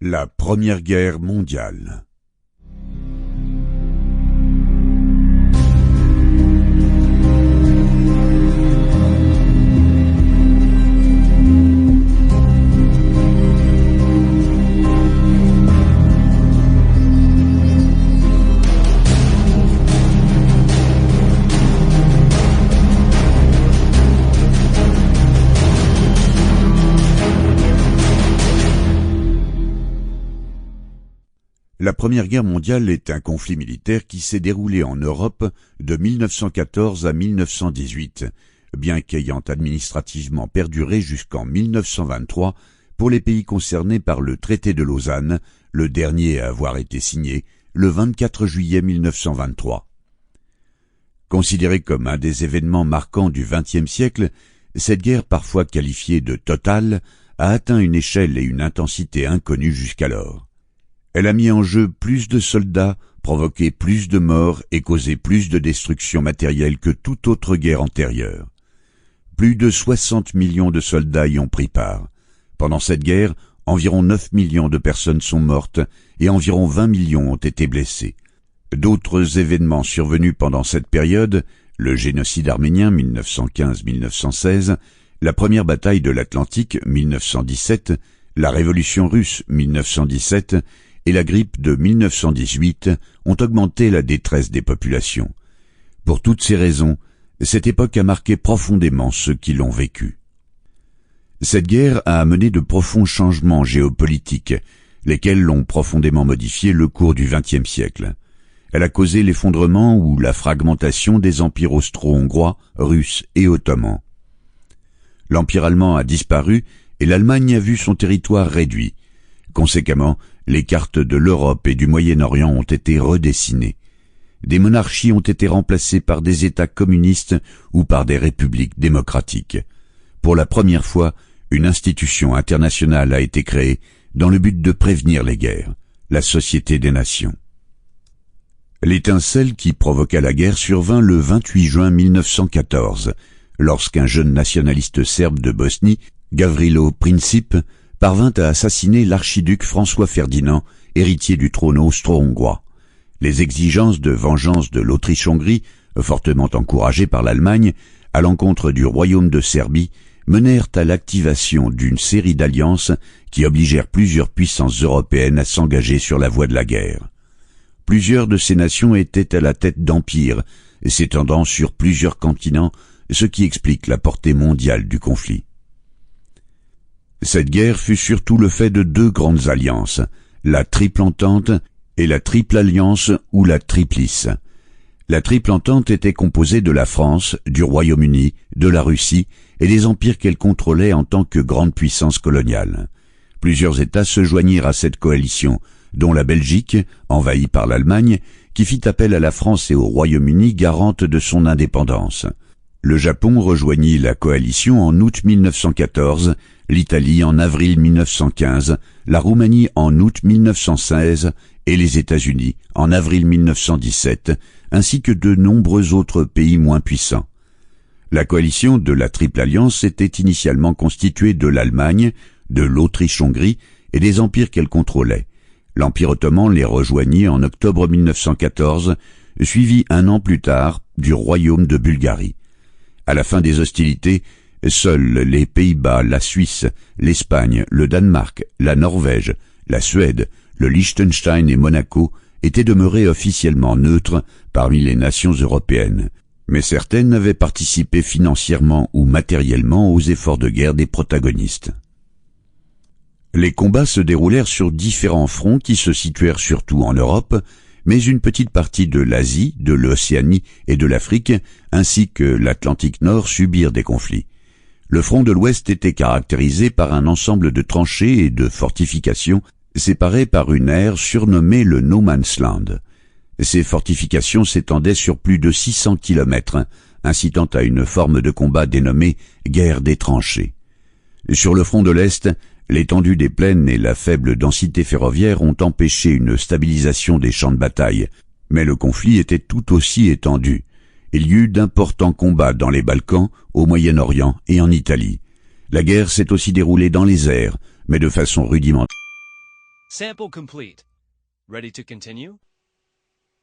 La Première Guerre mondiale. La Première Guerre mondiale est un conflit militaire qui s'est déroulé en Europe de 1914 à 1918, bien qu'ayant administrativement perduré jusqu'en 1923 pour les pays concernés par le traité de Lausanne, le dernier à avoir été signé le 24 juillet 1923. Considérée comme un des événements marquants du XXe siècle, cette guerre parfois qualifiée de totale a atteint une échelle et une intensité inconnues jusqu'alors. Elle a mis en jeu plus de soldats, provoqué plus de morts et causé plus de destruction matérielle que toute autre guerre antérieure. Plus de 60 millions de soldats y ont pris part. Pendant cette guerre, environ 9 millions de personnes sont mortes et environ 20 millions ont été blessés. D'autres événements survenus pendant cette période, le génocide arménien 1915-1916, la première bataille de l'Atlantique 1917, la révolution russe 1917 et la grippe de 1918 ont augmenté la détresse des populations. Pour toutes ces raisons, cette époque a marqué profondément ceux qui l'ont vécue. Cette guerre a amené de profonds changements géopolitiques, lesquels ont profondément modifié le cours du XXe siècle. Elle a causé l'effondrement ou la fragmentation des empires austro-hongrois, russes et ottomans. L'empire allemand a disparu et l'Allemagne a vu son territoire réduit. Conséquemment, les cartes de l'Europe et du Moyen-Orient ont été redessinées. Des monarchies ont été remplacées par des États communistes ou par des républiques démocratiques. Pour la première fois, une institution internationale a été créée dans le but de prévenir les guerres, la Société des Nations. L'étincelle qui provoqua la guerre survint le 28 juin 1914, lorsqu'un jeune nationaliste serbe de Bosnie, Gavrilo Princip, parvint à assassiner l'archiduc François-Ferdinand, héritier du trône austro-hongrois. Les exigences de vengeance de l'Autriche-Hongrie, fortement encouragées par l'Allemagne, à l'encontre du royaume de Serbie, menèrent à l'activation d'une série d'alliances qui obligèrent plusieurs puissances européennes à s'engager sur la voie de la guerre. Plusieurs de ces nations étaient à la tête d'empires, s'étendant sur plusieurs continents, ce qui explique la portée mondiale du conflit. Cette guerre fut surtout le fait de deux grandes alliances, la Triple Entente et la Triple Alliance ou la Triplice. La Triple Entente était composée de la France, du Royaume-Uni, de la Russie et des empires qu'elle contrôlait en tant que grande puissance coloniale. Plusieurs États se joignirent à cette coalition, dont la Belgique, envahie par l'Allemagne, qui fit appel à la France et au Royaume-Uni garante de son indépendance. Le Japon rejoignit la coalition en août 1914, l'Italie en avril 1915, la Roumanie en août 1916 et les États-Unis en avril 1917, ainsi que de nombreux autres pays moins puissants. La coalition de la Triple Alliance était initialement constituée de l'Allemagne, de l'Autriche-Hongrie et des empires qu'elle contrôlait. L'Empire ottoman les rejoignit en octobre 1914, suivi un an plus tard du Royaume de Bulgarie. À la fin des hostilités, seuls les Pays-Bas, la Suisse, l'Espagne, le Danemark, la Norvège, la Suède, le Liechtenstein et Monaco étaient demeurés officiellement neutres parmi les nations européennes, mais certaines avaient participé financièrement ou matériellement aux efforts de guerre des protagonistes. Les combats se déroulèrent sur différents fronts qui se situèrent surtout en Europe, mais une petite partie de l'Asie, de l'Océanie et de l'Afrique, ainsi que l'Atlantique Nord subirent des conflits. Le front de l'Ouest était caractérisé par un ensemble de tranchées et de fortifications séparées par une aire surnommée le No Man's Land. Ces fortifications s'étendaient sur plus de 600 kilomètres, incitant à une forme de combat dénommée guerre des tranchées. Sur le front de l'Est, l'étendue des plaines et la faible densité ferroviaire ont empêché une stabilisation des champs de bataille, mais le conflit était tout aussi étendu. Il y eut d'importants combats dans les Balkans, au Moyen-Orient et en Italie. La guerre s'est aussi déroulée dans les airs, mais de façon rudimentaire. Sample complete. Ready to continue?